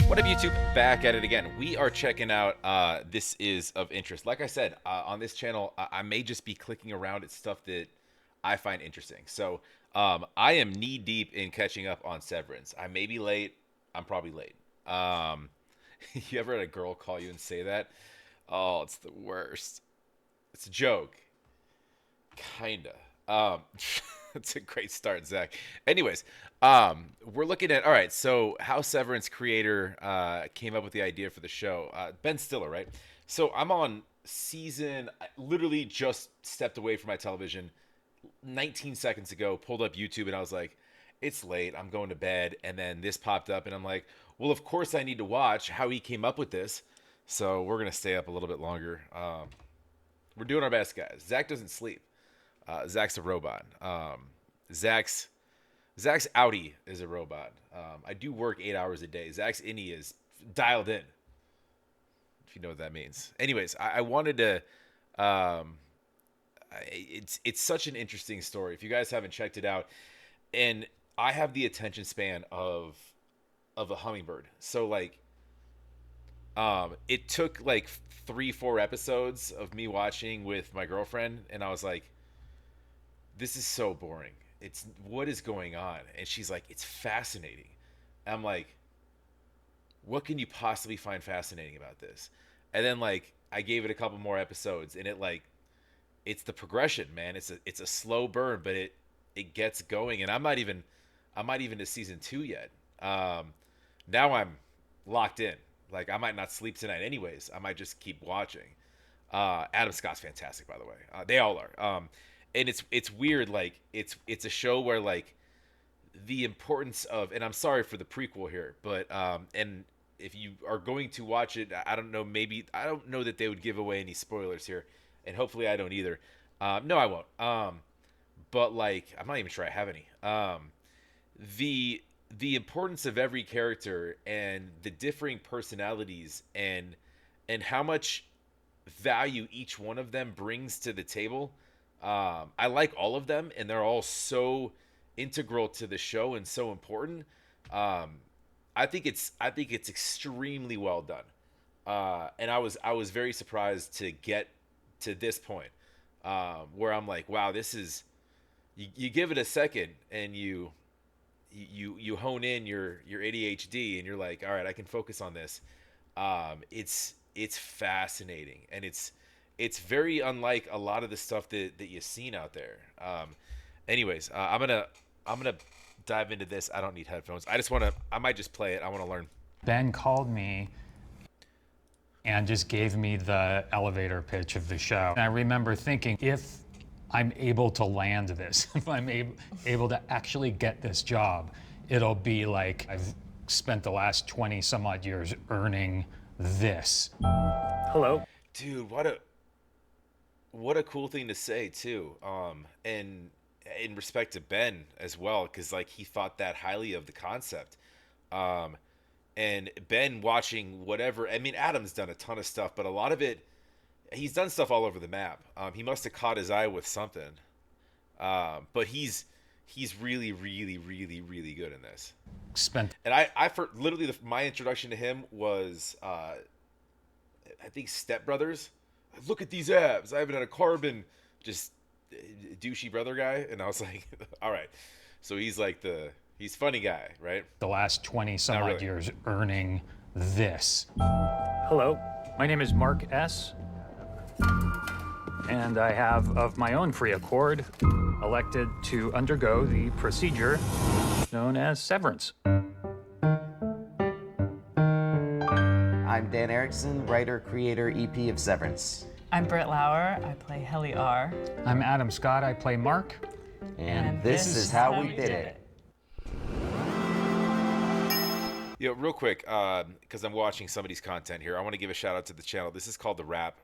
What up, YouTube? Back at it again. We are checking out This Is of Interest. Like I said, on this channel, I may just be clicking around at stuff that I find interesting. So I am knee deep in catching up on Severance. I may be late. I'm probably late. You ever had a girl call you and say that? Oh, it's the worst. It's a joke. Kinda. It's a great start, Zach. Anyways, we're looking at, all right, so how Severance creator came up with the idea for the show. Ben Stiller, right? So I'm on season, I literally just stepped away from my television 19 seconds ago, pulled up YouTube, and I was like, it's late, I'm going to bed. And then this popped up, and I'm like, well, of course I need to watch how he came up with this. So we're going to stay up a little bit longer. We're doing our best, guys. Zach doesn't sleep. Zach's a robot. Zach's outie is a robot. I do work 8 hours a day. Zach's innie is dialed in, if you know what that means. Anyways, I wanted to. It's such an interesting story. If you guys haven't checked it out, and I have the attention span of a hummingbird. So like, it took like 3-4 episodes of me watching with my girlfriend, and I was like, this is so boring. It's what is going on? And she's like, it's fascinating. I'm like, what can you possibly find fascinating about this? And then like I gave it a couple more episodes, and it's the progression, man. It's a slow burn, but it gets going. And I'm not even to season 2 yet. Now I'm locked in. Like I might not sleep tonight anyways. I might just keep watching. Adam Scott's fantastic, by the way. They all are. And it's weird, like it's a show where like the importance of, and I'm sorry for the prequel here, but and if you are going to watch it, I don't know that they would give away any spoilers here, and hopefully I don't either. No, I won't. But like I'm not even sure I have any. The importance of every character and the differing personalities and how much value each one of them brings to the table. I like all of them, and they're all so integral to the show and so important. I think it's extremely well done. And I was very surprised to get to this point, where I'm like, wow, this is, you give it a second and you hone in your ADHD, and you're like, all right, I can focus on this. It's fascinating, and it's very unlike a lot of the stuff that you've seen out there. Anyways, I'm gonna dive into this. I don't need headphones. I might just play it. I want to learn. Ben called me and just gave me the elevator pitch of the show. And I remember thinking, if I'm able to land this, if I'm able to actually get this job, it'll be like I've spent the last 20 some odd years earning this. Hello. Dude, what a cool thing to say too. And in respect to Ben as well, because like he thought that highly of the concept. And Ben watching whatever, I mean, Adam's done a ton of stuff, but a lot of it, he's done stuff all over the map. He must have caught his eye with something. But he's really, really, really, really good in this. And I for literally my introduction to him was, I think Step Brothers. Look at these abs. I haven't had a carbon, just douchey brother guy. And I was like, all right. So he's like he's funny guy, right? The last 20 some odd years earning this. Hello. My name is Mark S. And I have, of my own free accord, elected to undergo the procedure known as severance. I'm Dan Erickson, writer, creator, EP of Severance. I'm Britt Lauer. I play Helly R. I'm Adam Scott. I play Mark. And this is how we did it. Yo, real quick, because I'm watching somebody's content here, I want to give a shout out to the channel. This is called The Wrap.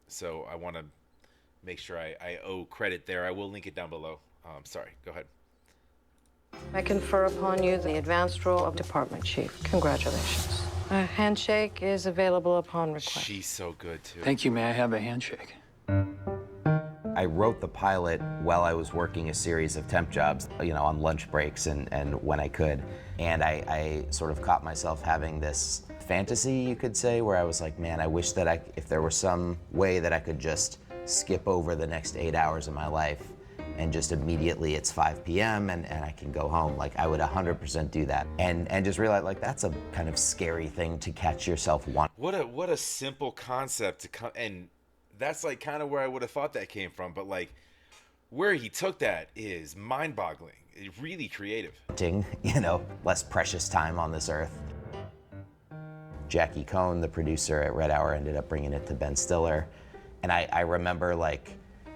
So I want to make sure I owe credit there. I will link it down below. Sorry, go ahead. I confer upon you the advanced role of department chief. Congratulations. A handshake is available upon request. She's so good, too. Thank you. May I have a handshake? I wrote the pilot while I was working a series of temp jobs, on lunch breaks and when I could. And I sort of caught myself having this fantasy, you could say, where I was like, man, I wish that if there was some way that I could just skip over the next 8 hours of my life and just immediately it's 5 p.m. and I can go home. Like, I would 100% do that. And just realize, like, that's a kind of scary thing to catch yourself wanting. What a simple concept to come, and that's like kind of where I would have thought that came from, but like where he took that is mind-boggling. It's really creative. Less precious time on this earth. Jackie Cohn, the producer at Red Hour, ended up bringing it to Ben Stiller. And I remember, like,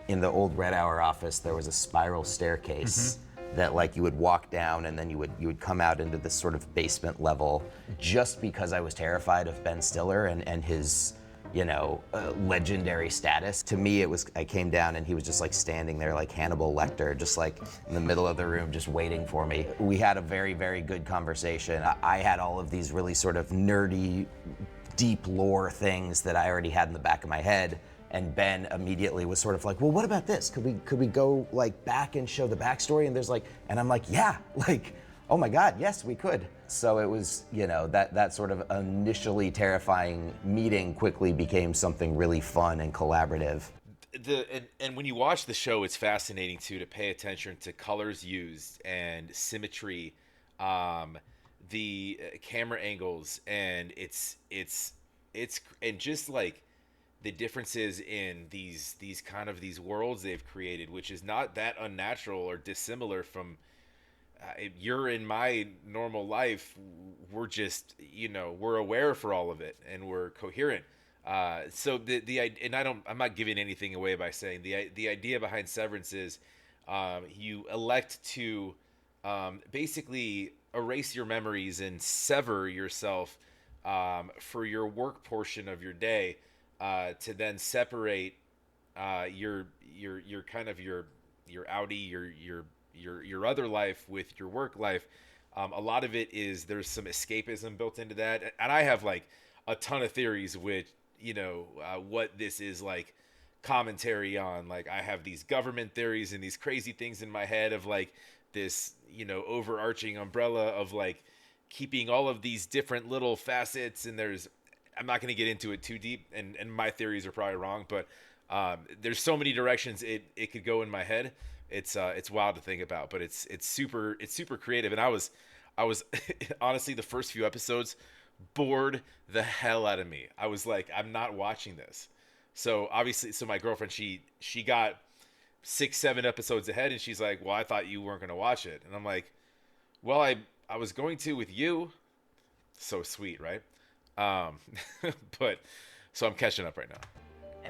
in the old Red Hour office, there was a spiral staircase that, like, you would walk down and then you would come out into this sort of basement level, just because I was terrified of Ben Stiller and his, legendary status. To me, I came down and he was just like standing there like Hannibal Lecter, just like in the middle of the room, just waiting for me. We had a very, very good conversation. I had all of these really sort of nerdy, deep lore things that I already had in the back of my head. And Ben immediately was sort of like, well, what about this? Could we go like back and show the backstory? And I'm like, yeah, like, oh my God, yes, we could. So it was, that sort of initially terrifying meeting quickly became something really fun and collaborative. And when you watch the show, it's fascinating too to pay attention to colors used and symmetry, the camera angles, and it's and just like the differences in these worlds they've created, which is not that unnatural or dissimilar from you're in my normal life. We're just, we're aware for all of it and we're coherent. So I'm not giving anything away by saying the idea behind Severance is you elect to basically erase your memories and sever yourself for your work portion of your day, to then separate your kind of your outie, your other life with your work life. A lot of it is there's some escapism built into that, and I have like a ton of theories with what this is like commentary on. Like, I have these government theories and these crazy things in my head of like this overarching umbrella of like keeping all of these different little facets, and I'm not going to get into it too deep, and my theories are probably wrong, but there's so many directions it could go in my head. It's wild to think about, but it's super creative. And I was honestly, the first few episodes bored the hell out of me. I was like, I'm not watching this. So obviously, my girlfriend, she got 6-7 episodes ahead, and she's like, well, I thought you weren't going to watch it. And I'm like, well, I was going to with you. So sweet, right? But so I'm catching up right now.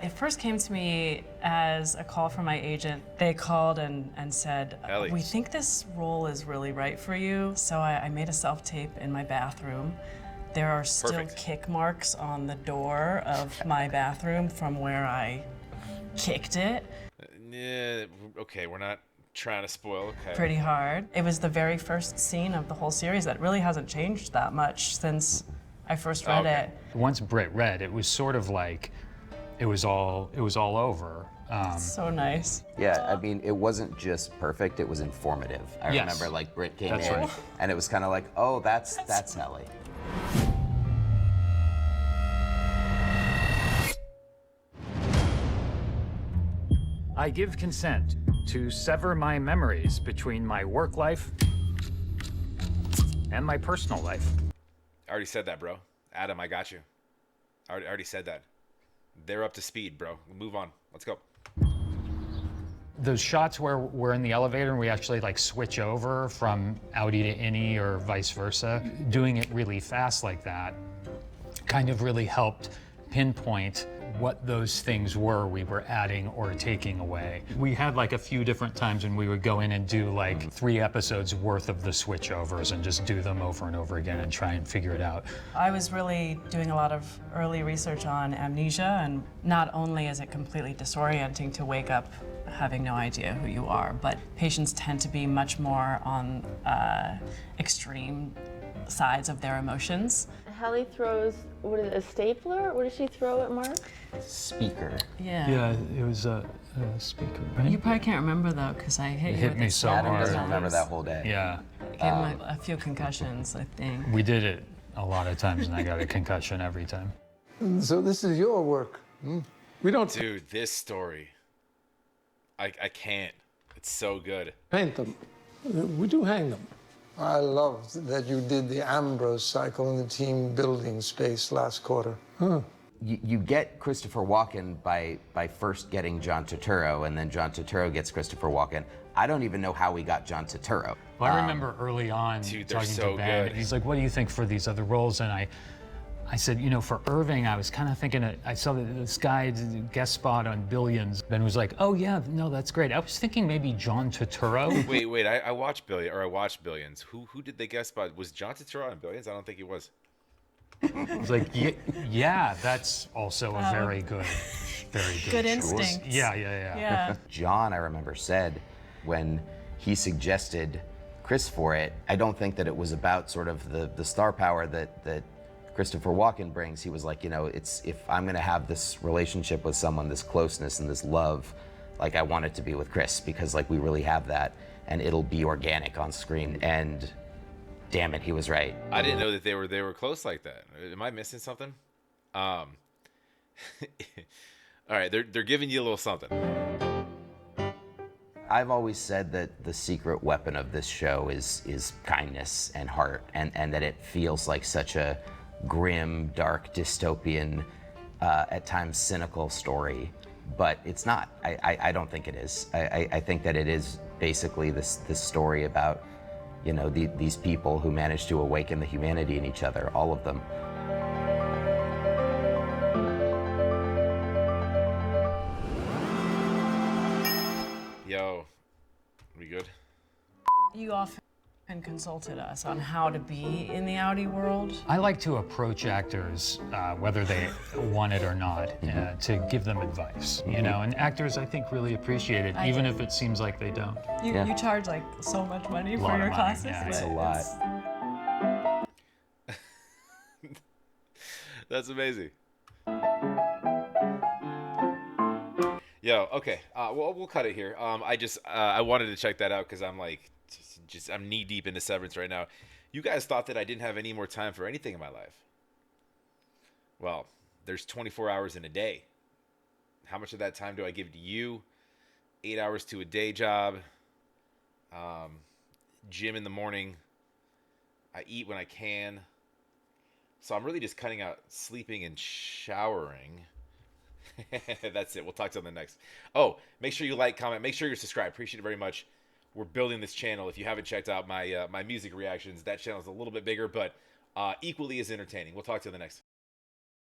It first came to me as a call from my agent. They called and said, Ellie, we think this role is really right for you. So I made a self-tape in my bathroom. There are still Perfect. kick marks on the door of my bathroom from where I kicked it. Yeah, okay, we're not trying to spoil. Okay. Pretty hard. It was the very first scene of the whole series that really hasn't changed that much since I first read it. Once Britt read, it was sort of like it was all over. So nice. Yeah, I mean, it wasn't just perfect, it was informative. I Yes. remember, like, Britt came That's in, right. and it was kind of like, oh, that's Ellie. I give consent to sever my memories between my work life and my personal life. I already said that, bro. Adam, I got you. I already said that. They're up to speed, bro. Move on. Let's go. Those shots where we're in the elevator and we actually like switch over from outie to innie or vice versa, doing it really fast like that kind of really helped pinpoint what those things were we were adding or taking away. We had like a few different times when we would go in and do like 3 episodes worth of the switchovers and just do them over and over again and try and figure it out. I was really doing a lot of early research on amnesia, and not only is it completely disorienting to wake up having no idea who you are, but patients tend to be much more on extreme sides of their emotions. Hallie throws, what is it, a stapler? What did she throw at Mark? Speaker. Yeah. Yeah, it was a speaker, right? You probably can't remember though, because I hit It you hit with me the so Adam hard. doesn't remember that whole day. Yeah, Gave him a few concussions, I think. we did it a lot of times, and I got a concussion every time. So this is your work. We don't Dude, this story. I can't. It's so good. paint them. We do hang them. I loved that you did the Ambrose cycle in the team building space last quarter. You get Christopher Walken by first getting John Turturro, and then John Turturro gets Christopher Walken. I don't even know how we got John Turturro. Well, I remember early on Dude, they're talking so to Ben. good. He's like, "What do you think for these other roles?" And I said, you know, for Irving, I was kind of thinking, I saw this guy guest spot on Billions. Ben was like, "Oh yeah, no, that's great." I was thinking maybe John Turturro. Wait, I watched Billions. Who did they guess spot? Was John Turturro on Billions? I don't think he was. I was like, yeah, that's also a very good Good choice. instinct. Yeah. Yeah. John, I remember, said when he suggested Chris for it, I don't think that it was about sort of the star power that Christopher Walken brings. He was like, you know, it's if I'm gonna have this relationship with someone, this closeness and this love, like I want it to be with Chris, because like we really have that, and it'll be organic on screen. And damn it, he was right. I didn't know that they were close like that. Am I missing something? All right, they're giving you a little something. I've always said that the secret weapon of this show is kindness and heart, and that it feels like such a grim, dark, dystopian, at times cynical story, but it's not. I don't think it is. I think that it is basically this story about, you know, these people who manage to awaken the humanity in each other, all of them. Yo, we good? You often consulted us on how to be in the outie world. I like to approach actors, whether they want it or not, to give them advice. You know, and actors, I think, really appreciate it, even if it seems like they don't. You charge like so much money for lot of your money, classes. yeah, but It's a lot. That's amazing. Yo, okay. Well, we'll cut it here. I wanted to check that out because I'm like, I'm knee deep into Severance right now. You guys thought that I didn't have any more time for anything in my life. Well, there's 24 hours in a day. How much of that time do I give to you? 8 hours to a day job. Gym in the morning. I eat when I can. So I'm really just cutting out sleeping and showering. That's it. We'll talk to you on the next. Oh, make sure you like, comment. Make sure you're subscribed. Appreciate it very much. We're building this channel. If you haven't checked out my music reactions, that channel is a little bit bigger, but equally as entertaining. We'll talk to you on the next.